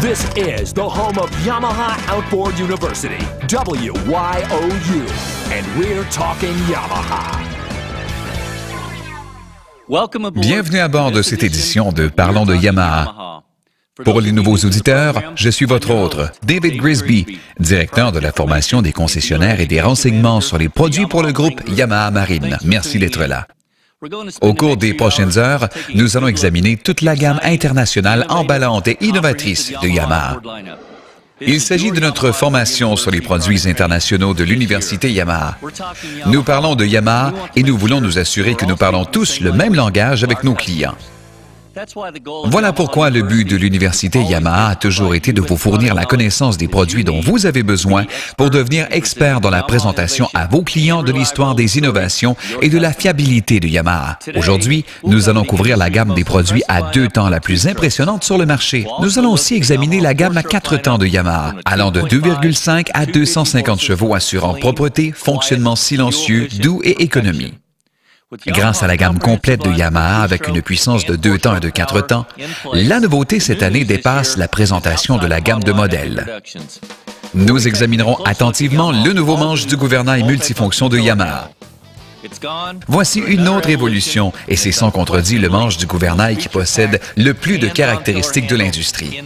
This is the home of Yamaha Outboard University, WYOU, and we're talking Yamaha. Bienvenue à bord de cette édition de Parlons de Yamaha. Pour les nouveaux auditeurs, je suis votre hôte, David Grisby, directeur de la formation des concessionnaires et des renseignements sur les produits pour le groupe Yamaha Marine. Merci d'être là. Au cours des prochaines heures, nous allons examiner toute la gamme internationale emballante et innovatrice de Yamaha. Il s'agit de notre formation sur les produits internationaux de l'Université Yamaha. Nous parlons de Yamaha et nous voulons nous assurer que nous parlons tous le même langage avec nos clients. Voilà pourquoi le but de l'Université Yamaha a toujours été de vous fournir la connaissance des produits dont vous avez besoin pour devenir expert dans la présentation à vos clients de l'histoire des innovations et de la fiabilité de Yamaha. Aujourd'hui, nous allons couvrir la gamme des produits à 2 temps la plus impressionnante sur le marché. Nous allons aussi examiner la gamme à 4 temps de Yamaha, allant de 2,5 à 250 chevaux assurant propreté, fonctionnement silencieux, doux et économie. Grâce à la gamme complète de Yamaha avec une puissance de 2 temps et de 4 temps, la nouveauté cette année dépasse la présentation de la gamme de modèles. Nous examinerons attentivement le nouveau manche du gouvernail multifonction de Yamaha. Voici une autre évolution, et c'est sans contredit le manche du gouvernail qui possède le plus de caractéristiques de l'industrie.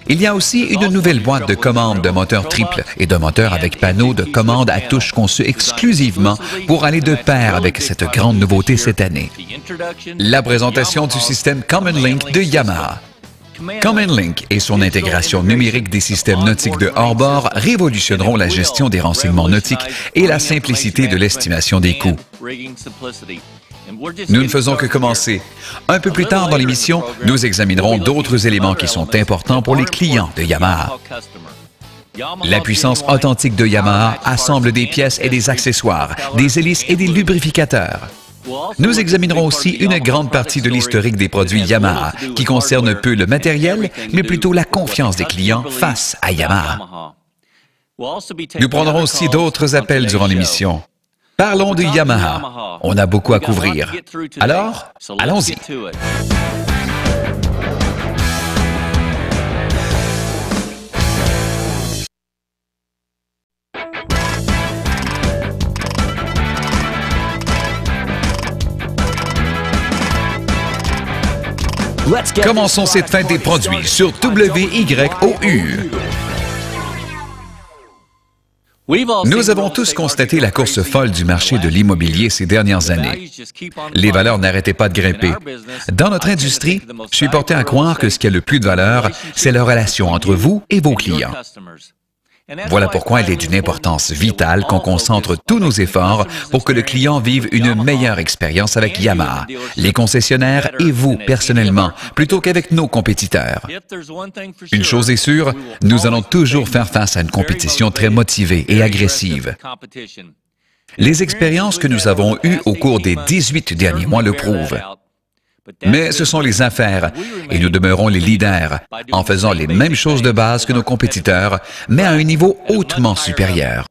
Il y a aussi une nouvelle boîte de commande de moteur triple et d'un moteur avec panneau de commande à touche conçu exclusivement pour aller de pair avec cette grande nouveauté cette année. La présentation du système Common Link de Yamaha. Common Link et son intégration numérique des systèmes nautiques de hors-bord révolutionneront la gestion des renseignements nautiques et la simplicité de l'estimation des coûts. Nous ne faisons que commencer. Un peu plus tard dans l'émission, nous examinerons d'autres éléments qui sont importants pour les clients de Yamaha. La puissance authentique de Yamaha assemble des pièces et des accessoires, des hélices et des lubrificateurs. Nous examinerons aussi une grande partie de l'historique des produits Yamaha, qui concerne peu le matériel, mais plutôt la confiance des clients face à Yamaha. Nous prendrons aussi d'autres appels durant l'émission. Parlons de Yamaha. On a beaucoup à couvrir. Alors, allons-y. Commençons cette fête des produits sur WYOU. Nous avons tous constaté la course folle du marché de l'immobilier ces dernières années. Les valeurs n'arrêtaient pas de grimper. Dans notre industrie, je suis porté à croire que ce qui a le plus de valeur, c'est la relation entre vous et vos clients. Voilà pourquoi il est d'une importance vitale qu'on concentre tous nos efforts pour que le client vive une meilleure expérience avec Yamaha, les concessionnaires et vous personnellement, plutôt qu'avec nos compétiteurs. Une chose est sûre, nous allons toujours faire face à une compétition très motivée et agressive. Les expériences que nous avons eues au cours des 18 derniers mois le prouvent. Mais ce sont les affaires, et nous demeurons les leaders, en faisant les mêmes choses de base que nos compétiteurs, mais à un niveau hautement supérieur.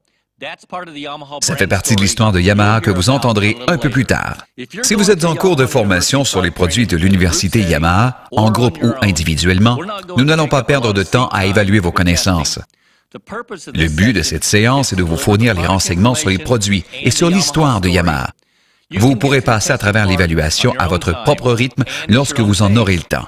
Ça fait partie de l'histoire de Yamaha que vous entendrez un peu plus tard. Si vous êtes en cours de formation sur les produits de l'Université Yamaha, en groupe ou individuellement, nous n'allons pas perdre de temps à évaluer vos connaissances. Le but de cette séance est de vous fournir les renseignements sur les produits et sur l'histoire de Yamaha. Vous pourrez passer à travers l'évaluation à votre propre rythme lorsque vous en aurez le temps.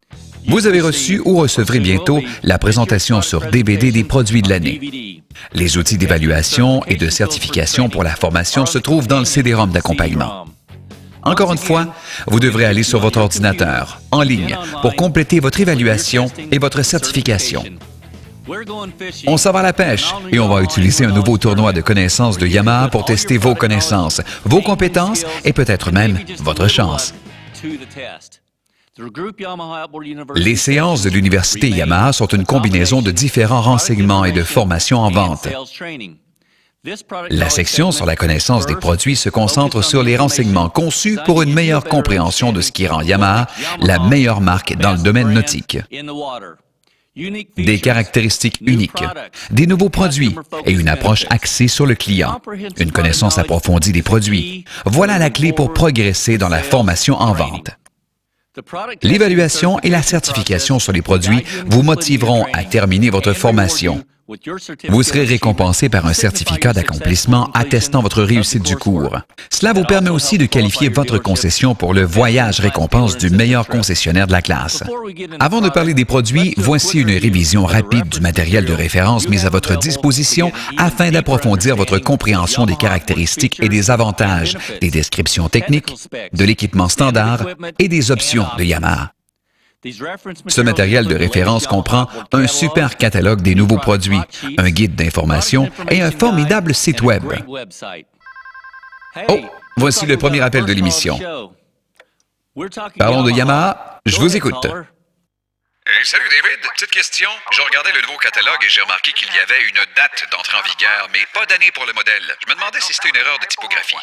Vous avez reçu ou recevrez bientôt la présentation sur DVD des produits de l'année. Les outils d'évaluation et de certification pour la formation se trouvent dans le CD-ROM d'accompagnement. Encore une fois, vous devrez aller sur votre ordinateur, en ligne, pour compléter votre évaluation et votre certification. On s'en va à la pêche et on va utiliser un nouveau tournoi de connaissances de Yamaha pour tester vos connaissances, vos compétences et peut-être même votre chance. Les séances de l'Université Yamaha sont une combinaison de différents renseignements et de formations en vente. La section sur la connaissance des produits se concentre sur les renseignements conçus pour une meilleure compréhension de ce qui rend Yamaha la meilleure marque dans le domaine nautique. Des caractéristiques uniques, des nouveaux produits et une approche axée sur le client. Une connaissance approfondie des produits. Voilà la clé pour progresser dans la formation en vente. L'évaluation et la certification sur les produits vous motiveront à terminer votre formation. Vous serez récompensé par un certificat d'accomplissement attestant votre réussite du cours. Cela vous permet aussi de qualifier votre concession pour le voyage récompense du meilleur concessionnaire de la classe. Avant de parler des produits, voici une révision rapide du matériel de référence mis à votre disposition afin d'approfondir votre compréhension des caractéristiques et des avantages, des descriptions techniques, de l'équipement standard et des options de Yamaha. Ce matériel de référence comprend un super catalogue des nouveaux produits, un guide d'information et un formidable site Web. Oh, voici le premier appel de l'émission. Parlons de Yamaha, je vous écoute. Salut David, petite question. Je regardais le nouveau catalogue et j'ai remarqué qu'il y avait une date d'entrée en vigueur, mais pas d'année pour le modèle. Je me demandais si c'était une erreur de typographie.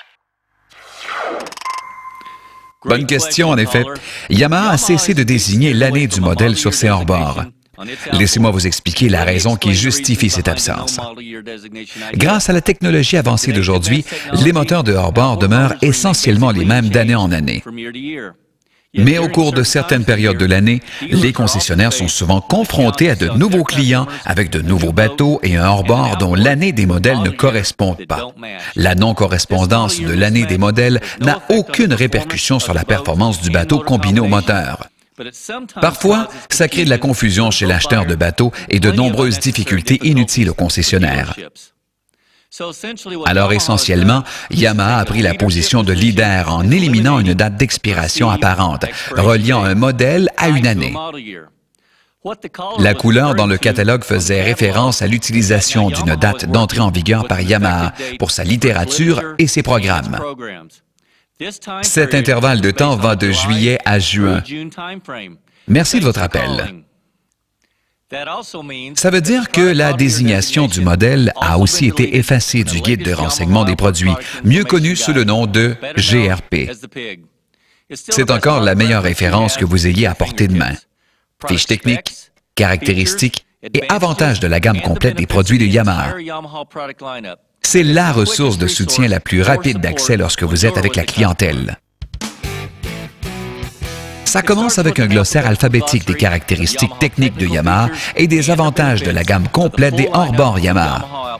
Bonne question, en effet. Yamaha a cessé de désigner l'année du modèle sur ses hors-bords. Laissez-moi vous expliquer la raison qui justifie cette absence. Grâce à la technologie avancée d'aujourd'hui, les moteurs de hors-bord demeurent essentiellement les mêmes d'année en année. Mais au cours de certaines périodes de l'année, les concessionnaires sont souvent confrontés à de nouveaux clients avec de nouveaux bateaux et un hors-bord dont l'année des modèles ne correspond pas. La non-correspondance de l'année des modèles n'a aucune répercussion sur la performance du bateau combiné au moteur. Parfois, ça crée de la confusion chez l'acheteur de bateaux et de nombreuses difficultés inutiles aux concessionnaires. Alors essentiellement, Yamaha a pris la position de leader en éliminant une date d'expiration apparente, reliant un modèle à une année. La couleur dans le catalogue faisait référence à l'utilisation d'une date d'entrée en vigueur par Yamaha pour sa littérature et ses programmes. Cet intervalle de temps va de juillet à juin. Merci de votre appel. Ça veut dire que la désignation du modèle a aussi été effacée du guide de renseignement des produits, mieux connu sous le nom de GRP. C'est encore la meilleure référence que vous ayez à portée de main. Fiches techniques, caractéristiques et avantages de la gamme complète des produits de Yamaha. C'est la ressource de soutien la plus rapide d'accès lorsque vous êtes avec la clientèle. Ça commence avec un glossaire alphabétique des caractéristiques techniques de Yamaha et des avantages de la gamme complète des hors-bords Yamaha.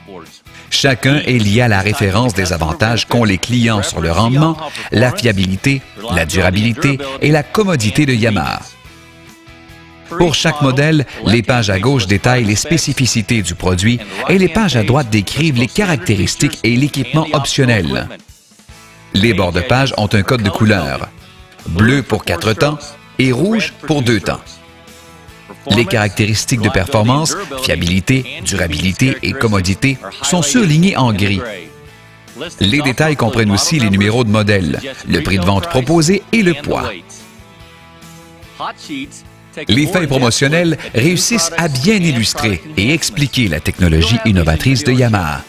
Chacun est lié à la référence des avantages qu'ont les clients sur le rendement, la fiabilité, la durabilité et la commodité de Yamaha. Pour chaque modèle, les pages à gauche détaillent les spécificités du produit et les pages à droite décrivent les caractéristiques et l'équipement optionnel. Les bords de page ont un code de couleur. Bleu pour 4 temps et rouge pour 2 temps. Les caractéristiques de performance, fiabilité, durabilité et commodité sont surlignées en gris. Les détails comprennent aussi les numéros de modèle, le prix de vente proposé et le poids. Les feuilles promotionnelles réussissent à bien illustrer et expliquer la technologie innovatrice de Yamaha.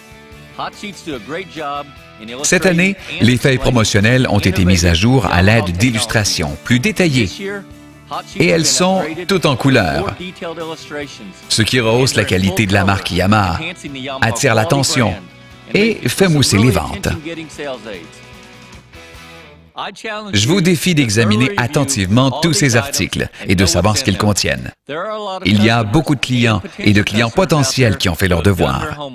Cette année, les feuilles promotionnelles ont été mises à jour à l'aide d'illustrations plus détaillées. Et elles sont toutes en couleur, ce qui rehausse la qualité de la marque Yamaha, attire l'attention et fait mousser les ventes. Je vous défie d'examiner attentivement tous ces articles et de savoir ce qu'ils contiennent. Il y a beaucoup de clients et de clients potentiels qui ont fait leur devoir.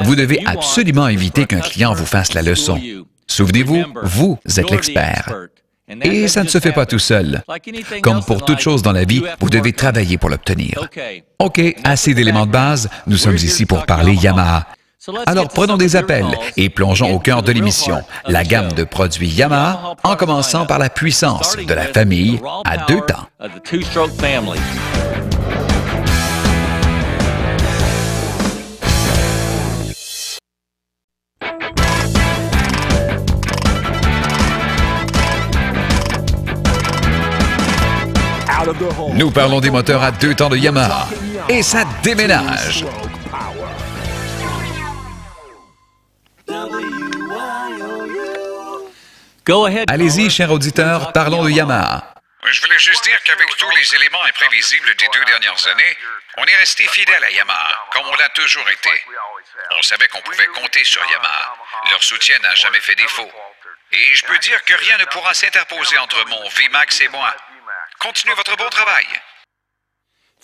Vous devez absolument éviter qu'un client vous fasse la leçon. Souvenez-vous, vous êtes l'expert. Et ça ne se fait pas tout seul. Comme pour toute chose dans la vie, vous devez travailler pour l'obtenir. OK, assez d'éléments de base, nous sommes ici pour parler Yamaha. Alors prenons des appels et plongeons au cœur de l'émission, la gamme de produits Yamaha, en commençant par la puissance de la famille à 2 temps. Nous parlons des moteurs à 2 temps de Yamaha. Et ça déménage. Allez-y, cher auditeur, parlons de Yamaha. Je voulais juste dire qu'avec tous les éléments imprévisibles des 2 dernières années, on est resté fidèle à Yamaha, comme on l'a toujours été. On savait qu'on pouvait compter sur Yamaha. Leur soutien n'a jamais fait défaut. Et je peux dire que rien ne pourra s'interposer entre mon VMAX et moi. Continuez votre bon travail.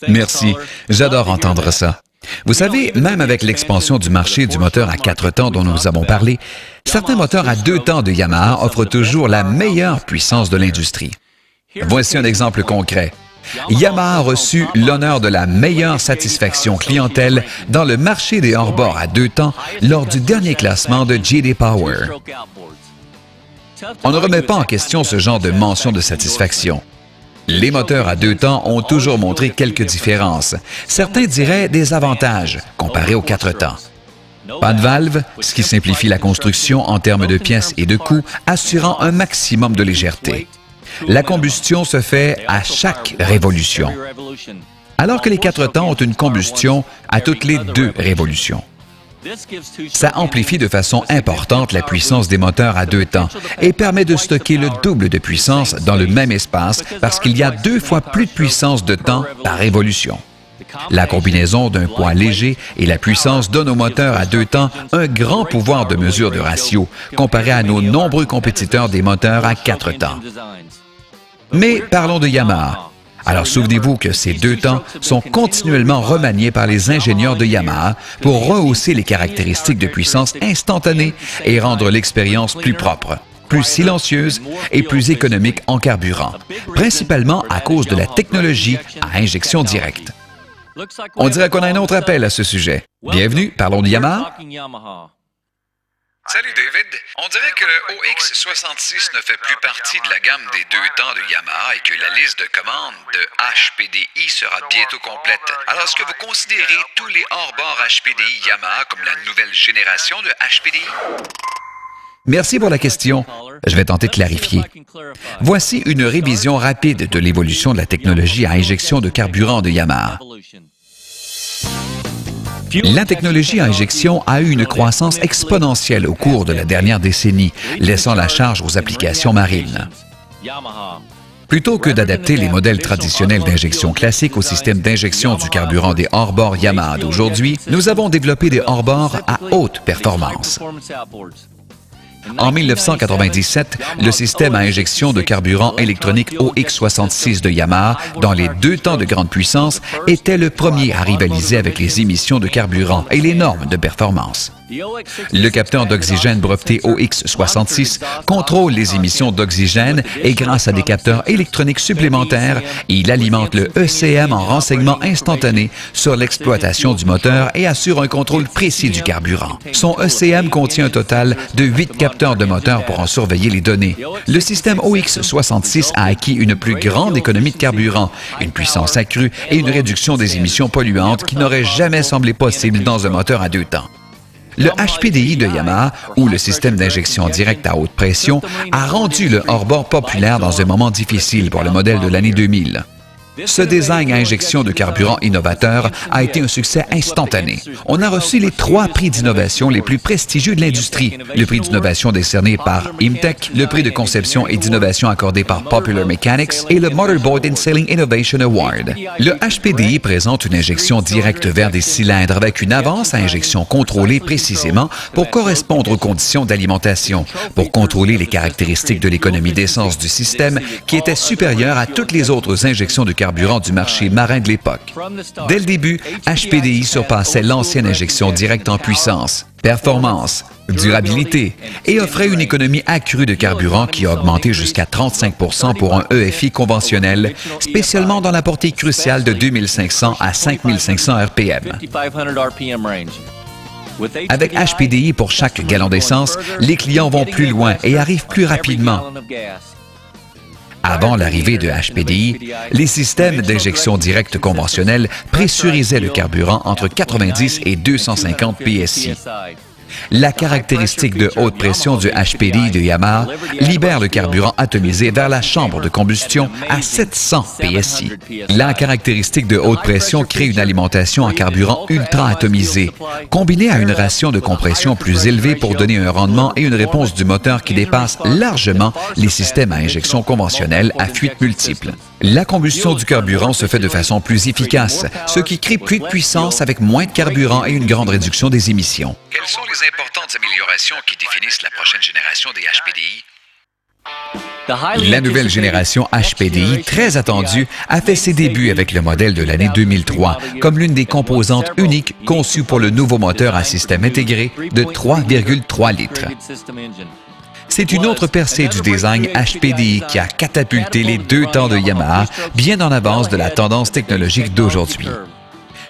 Merci. J'adore entendre ça. Vous savez, même avec l'expansion du marché du moteur à 4 temps dont nous avons parlé, certains moteurs à 2 temps de Yamaha offrent toujours la meilleure puissance de l'industrie. Voici un exemple concret. Yamaha a reçu l'honneur de la meilleure satisfaction clientèle dans le marché des hors-bords à 2 temps lors du dernier classement de J.D. Power. On ne remet pas en question ce genre de mention de satisfaction. Les moteurs à 2 temps ont toujours montré quelques différences. Certains diraient des avantages comparés aux 4 temps. Pas de valve, ce qui simplifie la construction en termes de pièces et de coûts, assurant un maximum de légèreté. La combustion se fait à chaque révolution, alors que les 4 temps ont une combustion à toutes les 2 révolutions. Ça amplifie de façon importante la puissance des moteurs à 2 temps et permet de stocker le double de puissance dans le même espace parce qu'il y a 2 fois plus de puissance de temps par révolution. La combinaison d'un poids léger et la puissance donne aux moteurs à 2 temps un grand pouvoir de mesure de ratio comparé à nos nombreux compétiteurs des moteurs à 4 temps. Mais parlons de Yamaha. Alors souvenez-vous que ces 2 temps sont continuellement remaniés par les ingénieurs de Yamaha pour rehausser les caractéristiques de puissance instantanée et rendre l'expérience plus propre, plus silencieuse et plus économique en carburant, principalement à cause de la technologie à injection directe. On dirait qu'on a un autre appel à ce sujet. Bienvenue, parlons de Yamaha. Salut David. On dirait que le OX66 ne fait plus partie de la gamme des 2 temps de Yamaha et que la liste de commandes de HPDI sera bientôt complète. Alors, est-ce que vous considérez tous les hors-bords HPDI Yamaha comme la nouvelle génération de HPDI? Merci pour la question. Je vais tenter de clarifier. Voici une révision rapide de l'évolution de la technologie à injection de carburant de Yamaha. La technologie à injection a eu une croissance exponentielle au cours de la dernière décennie, laissant la charge aux applications marines. Plutôt que d'adapter les modèles traditionnels d'injection classiques au système d'injection du carburant des hors-bords Yamaha d'aujourd'hui, nous avons développé des hors-bords à haute performance. En 1997, le système à injection de carburant électronique OX66 de Yamaha, dans les 2 temps de grande puissance, était le premier à rivaliser avec les émissions de carburant et les normes de performance. Le capteur d'oxygène breveté OX66 contrôle les émissions d'oxygène et grâce à des capteurs électroniques supplémentaires, il alimente le ECM en renseignement instantané sur l'exploitation du moteur et assure un contrôle précis du carburant. Son ECM contient un total de 8 capteurs de moteur pour en surveiller les données. Le système OX66 a acquis une plus grande économie de carburant, une puissance accrue et une réduction des émissions polluantes qui n'auraient jamais semblé possible dans un moteur à 2 temps. Le HPDI de Yamaha, ou le système d'injection directe à haute pression, a rendu le hors-bord populaire dans un moment difficile pour le modèle de l'année 2000. Ce design à injection de carburant innovateur a été un succès instantané. On a reçu les 3 prix d'innovation les plus prestigieux de l'industrie. Le prix d'innovation décerné par IMTEC, le prix de conception et d'innovation accordé par Popular Mechanics et le Motorboard and Sealing Innovation Award. Le HPDI présente une injection directe vers des cylindres avec une avance à injection contrôlée précisément pour correspondre aux conditions d'alimentation, pour contrôler les caractéristiques de l'économie d'essence du système qui était supérieure à toutes les autres injections de carburant du marché marin de l'époque. Dès le début, HPDI surpassait l'ancienne injection directe en puissance, performance, durabilité et offrait une économie accrue de carburant qui a augmenté jusqu'à 35 % pour un EFI conventionnel, spécialement dans la portée cruciale de 2500 à 5500 RPM. Avec HPDI pour chaque gallon d'essence, les clients vont plus loin et arrivent plus rapidement. Avant l'arrivée de HPDI, les systèmes d'injection directe conventionnels pressurisaient le carburant entre 90 et 250 PSI. La caractéristique de haute pression du HPDI de Yamaha libère le carburant atomisé vers la chambre de combustion à 700 PSI. La caractéristique de haute pression crée une alimentation en carburant ultra-atomisé, combinée à une ration de compression plus élevée pour donner un rendement et une réponse du moteur qui dépasse largement les systèmes à injection conventionnels à fuite multiple. La combustion du carburant se fait de façon plus efficace, ce qui crée plus de puissance avec moins de carburant et une grande réduction des émissions. Quelles sont les importantes améliorations qui définissent la prochaine génération des HPDI? La nouvelle génération HPDI, très attendue, a fait ses débuts avec le modèle de l'année 2003 comme l'une des composantes uniques conçues pour le nouveau moteur à système intégré de 3,3 litres. C'est une autre percée du design HPDI qui a catapulté les deux temps de Yamaha bien en avance de la tendance technologique d'aujourd'hui.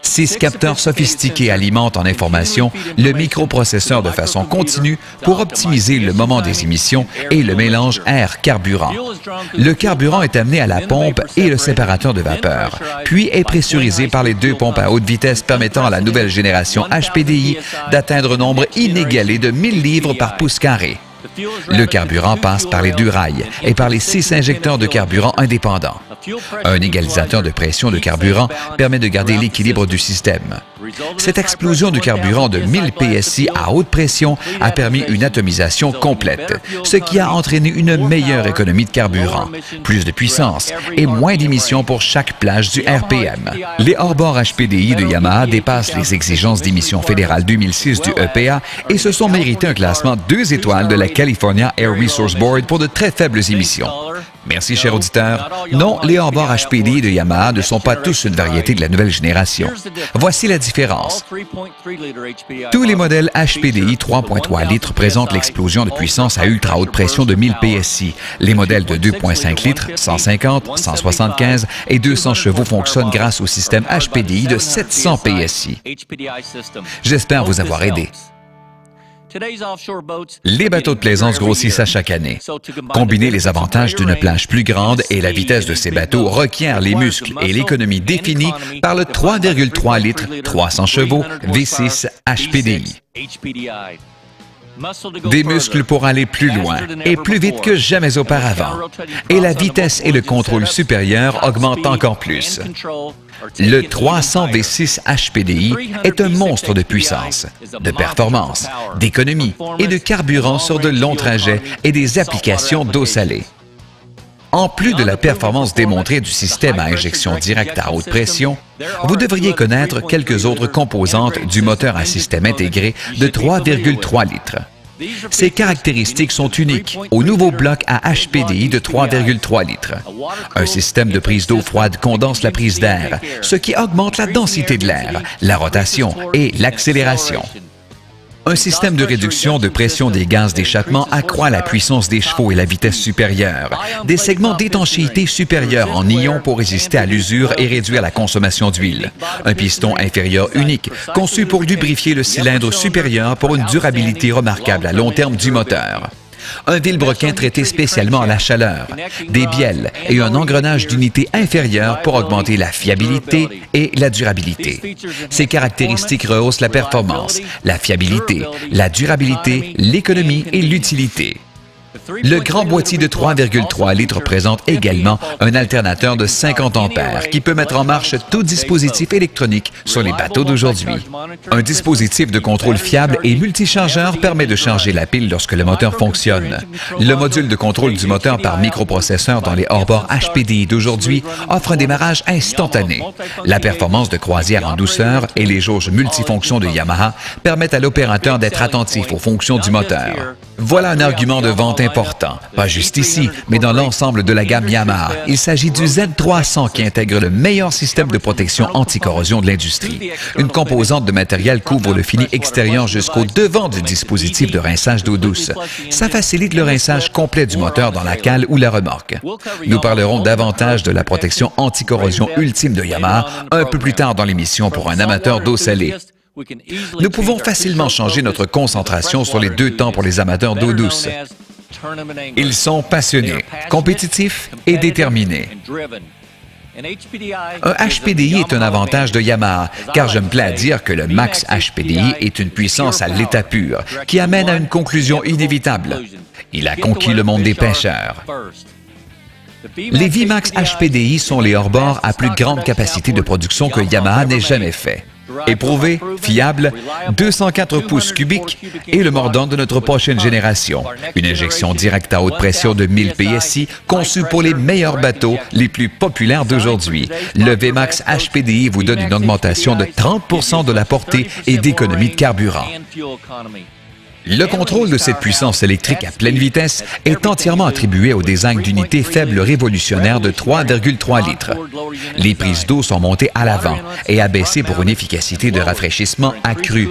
6 capteurs sophistiqués alimentent en information le microprocesseur de façon continue pour optimiser le moment des émissions et le mélange air-carburant. Le carburant est amené à la pompe et le séparateur de vapeur, puis est pressurisé par les deux pompes à haute vitesse permettant à la nouvelle génération HPDI d'atteindre un nombre inégalé de 1000 livres par pouce carré. Le carburant passe par les deux rails et par les 6 injecteurs de carburant indépendants. Un égalisateur de pression de carburant permet de garder l'équilibre du système. Cette explosion de carburant de 1000 PSI à haute pression a permis une atomisation complète, ce qui a entraîné une meilleure économie de carburant, plus de puissance et moins d'émissions pour chaque plage du RPM. Les hors-bords HPDI de Yamaha dépassent les exigences d'émissions fédérales 2006 du EPA et se sont mérité un classement 2 étoiles de la California Air Resource Board pour de très faibles émissions. Merci, cher auditeur. Non, les hors-bords HPDI de Yamaha ne sont pas tous une variété de la nouvelle génération. Voici la différence. Tous les modèles HPDI 3.3 litres présentent l'explosion de puissance à ultra haute pression de 1000 PSI. Les modèles de 2.5 litres, 150, 175 et 200 chevaux fonctionnent grâce au système HPDI de 700 PSI. J'espère vous avoir aidé. Les bateaux de plaisance grossissent à chaque année. Combiner les avantages d'une plage plus grande et la vitesse de ces bateaux requiert les muscles et l'économie définie par le 3,3 litres 300 chevaux V6 HPDI. Des muscles pour aller plus loin et plus vite que jamais auparavant. Et la vitesse et le contrôle supérieur augmentent encore plus. Le 300 V6 HPDI est un monstre de puissance, de performance, d'économie et de carburant sur de longs trajets et des applications d'eau salée. En plus de la performance démontrée du système à injection directe à haute pression, vous devriez connaître quelques autres composantes du moteur à système intégré de 3,3 litres. Ces caractéristiques sont uniques au nouveau bloc à HPDI de 3,3 litres. Un système de prise d'eau froide condense la prise d'air, ce qui augmente la densité de l'air, la rotation et l'accélération. Un système de réduction de pression des gaz d'échappement accroît la puissance des chevaux et la vitesse supérieure. Des segments d'étanchéité supérieurs en ion pour résister à l'usure et réduire la consommation d'huile. Un piston inférieur unique, conçu pour lubrifier le cylindre supérieur pour une durabilité remarquable à long terme du moteur. Un vilebrequin traité spécialement à la chaleur, des bielles et un engrenage d'unité inférieure pour augmenter la fiabilité et la durabilité. Ces caractéristiques rehaussent la performance, la fiabilité, la durabilité, l'économie et l'utilité. Le grand boîtier de 3,3 litres présente également un alternateur de 50 ampères qui peut mettre en marche tout dispositif électronique sur les bateaux d'aujourd'hui. Un dispositif de contrôle fiable et multichargeur permet de charger la pile lorsque le moteur fonctionne. Le module de contrôle du moteur par microprocesseur dans les hors-bords HPDI d'aujourd'hui offre un démarrage instantané. La performance de croisière en douceur et les jauges multifonctions de Yamaha permettent à l'opérateur d'être attentif aux fonctions du moteur. Voilà un argument de vente important, pas juste ici, mais dans l'ensemble de la gamme Yamaha. Il s'agit du Z300 qui intègre le meilleur système de protection anti-corrosion de l'industrie. Une composante de matériel couvre le fini extérieur jusqu'au devant du dispositif de rinçage d'eau douce. Ça facilite le rinçage complet du moteur dans la cale ou la remorque. Nous parlerons davantage de la protection anti-corrosion ultime de Yamaha un peu plus tard dans l'émission pour un amateur d'eau salée. Nous pouvons facilement changer notre concentration sur les deux temps pour les amateurs d'eau douce. Ils sont passionnés, compétitifs et déterminés. Un HPDI est un avantage de Yamaha, car je me plais à dire que le Max HPDI est une puissance à l'état pur, qui amène à une conclusion inévitable. Il a conquis le monde des pêcheurs. Les VMAX HPDI sont les hors-bords à plus grande capacité de production que Yamaha n'ait jamais fait. Éprouvé, fiable, 204 pouces cubiques et le mordant de notre prochaine génération. Une injection directe à haute pression de 1000 PSI conçue pour les meilleurs bateaux les plus populaires d'aujourd'hui. Le VMAX HPDI vous donne une augmentation de 30% de la portée et d'économie de carburant. Le contrôle de cette puissance électrique à pleine vitesse est entièrement attribué au design d'unités faibles révolutionnaires de 3,3 litres. Les prises d'eau sont montées à l'avant et abaissées pour une efficacité de rafraîchissement accrue,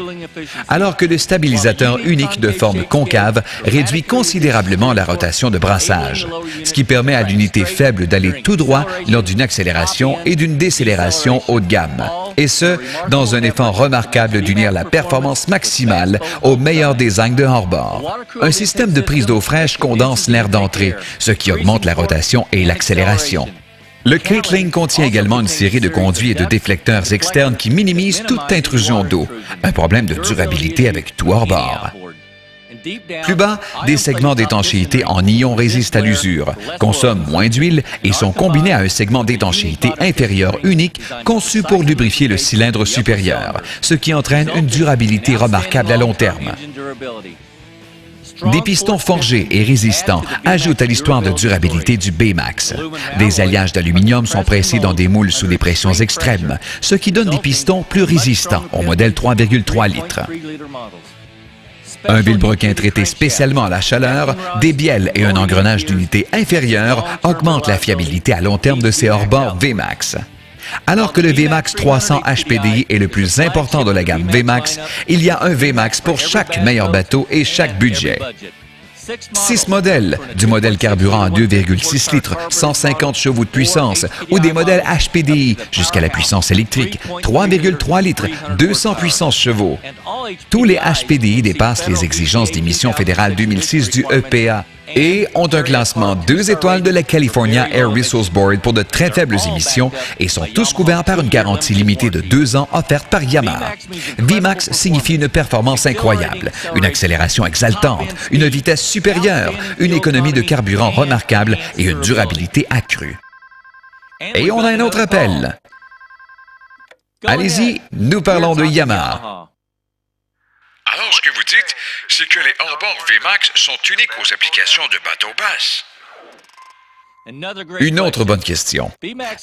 alors que le stabilisateur unique de forme concave réduit considérablement la rotation de brassage, ce qui permet à l'unité faible d'aller tout droit lors d'une accélération et d'une décélération haut de gamme. Et ce, dans un effort remarquable d'unir la performance maximale au meilleur design de hors-bord. Un système de prise d'eau fraîche condense l'air d'entrée, ce qui augmente la rotation et l'accélération. Le Catling contient également une série de conduits et de déflecteurs externes qui minimisent toute intrusion d'eau, un problème de durabilité avec tout hors-bord. Plus bas, des segments d'étanchéité en ion résistent à l'usure, consomment moins d'huile et sont combinés à un segment d'étanchéité inférieur unique conçu pour lubrifier le cylindre supérieur, ce qui entraîne une durabilité remarquable à long terme. Des pistons forgés et résistants ajoutent à l'histoire de durabilité du Baymax. Des alliages d'aluminium sont pressés dans des moules sous des pressions extrêmes, ce qui donne des pistons plus résistants au modèle 3,3 litres. Un vilebrequin traité spécialement à la chaleur, des bielles et un engrenage d'unité inférieure augmentent la fiabilité à long terme de ces hors-bords VMAX. Alors que le VMAX 300 HPDI est le plus important de la gamme VMAX, il y a un VMAX pour chaque meilleur bateau et chaque budget. 6 modèles, du modèle carburant à 2,6 litres, 150 chevaux de puissance, ou des modèles HPDI jusqu'à la puissance électrique, 3,3 litres, 200 puissance chevaux. Tous les HPDI dépassent les exigences d'émissions fédérales 2006 du EPA et ont un classement 2 étoiles de la California Air Resource Board pour de très faibles émissions et sont tous couverts par une garantie limitée de 2 ans offerte par Yamaha. VMAX signifie une performance incroyable, une accélération exaltante, une vitesse supérieure, une économie de carburant remarquable et une durabilité accrue. Et on a un autre appel. Allez-y, nous parlons de Yamaha. Alors, ce que vous dites, c'est que les hors-bords VMAX sont uniques aux applications de bateaux basses. Une autre bonne question.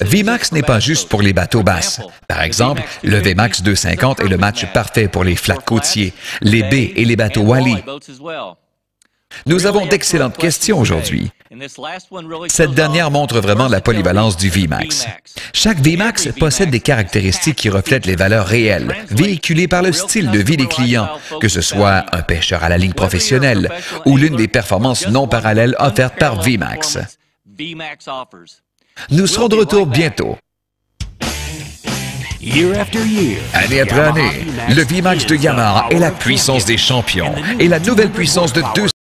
VMAX n'est pas juste pour les bateaux basses. Par exemple, le VMAX 250 est le match parfait pour les flats côtiers, les baies et les bateaux Wally. Nous avons d'excellentes questions aujourd'hui. Cette dernière montre vraiment la polyvalence du VMAX. Chaque VMAX possède des caractéristiques qui reflètent les valeurs réelles, véhiculées par le style de vie des clients, que ce soit un pêcheur à la ligne professionnelle ou l'une des performances non parallèles offertes par VMAX. Nous serons de retour bientôt. Année après année, le VMAX de Yamaha est la puissance des champions et la nouvelle puissance de 200